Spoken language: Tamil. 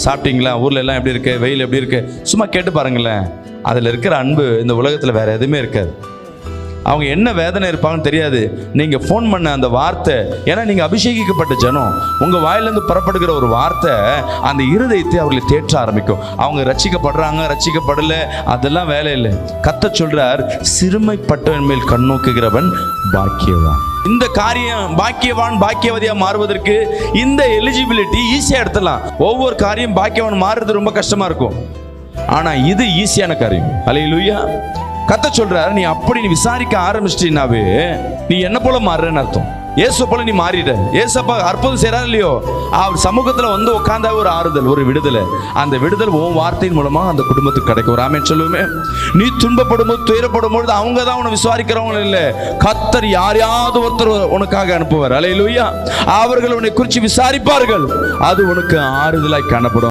சாப்பிட்டீங்களா, ஊர்ல எல்லாம் எப்படி இருக்கு, வெயில் எப்படி இருக்கு, சும்மா கேட்டு பாருங்களேன். அதுல இருக்கிற அன்பு இந்த உலகத்துல வேற எதுவுமே இருக்காது. அவங்க என்ன வேதனை இருப்பாங்கன்னு தெரியாது. நீங்க ஃபோன் பண்ண அந்த வார்த்தை, ஏன்னா நீங்க அபிஷேகிக்கப்பட்ட ஜனம், உங்க வாயிலிருந்து புறப்படுகிற ஒரு வார்த்தை அந்த இருதயத்தை அவர்களை தேற்ற ஆரம்பிக்கும். அவங்க ரட்சிக்கப்படுறாங்க ரட்சிக்கப்படல அதெல்லாம் வேலை இல்லை. கர்த்தர் சொல்றார், சிறுமைப்பட்டவன் மேல் கண்ணோக்குகிறவன் பாக்கியவான். இந்த காரியம் பாக்கியவான் பாக்கியவதியா மாறுவதற்கு இந்த எலிஜிபிலிட்டி ஈஸியா எடுத்துடலாம். ஒவ்வொரு காரியம் பாக்கியவான் மாறுறது ரொம்ப கஷ்டமா இருக்கும். ஆனா இது ஈஸியான காரியம். அல்லேலூயா. கர்த்தர் சொல்றாரு, நீ விசாரிக்க ஆரம்பிச்சிட்டீனாவே நீ என்ன போல மாறுறன்னு அர்த்தம். இயேசு போல நீ மாறிட. ஏசப்பா அற்புதம் செய்யறாரு இல்லையோ, அவர் சமூகத்துல வந்து உட்கார்ந்தா ஒரு ஆறுதல், ஒரு விடுதலை. அந்த விடுதல் உன் வார்த்தையின் மூலமா அந்த குடும்பத்துக்கு கிடைக்கும். ஒரு ஆமென் சொல்லுமே. நீ துன்பப்படும் போது, துயரப்படும் பொழுது அவங்க தான் உன்னை விசுவாரிக்கிறவங்க இல்லை, கர்த்தர் யாரையாவது ஒருத்தர் உனக்காக அனுப்புவார். அல்லேலூயா. அவர்கள் உன்னை குறித்து விசாரிப்பார்கள், அது உனக்கு ஆறுதலாய் காணப்படும்.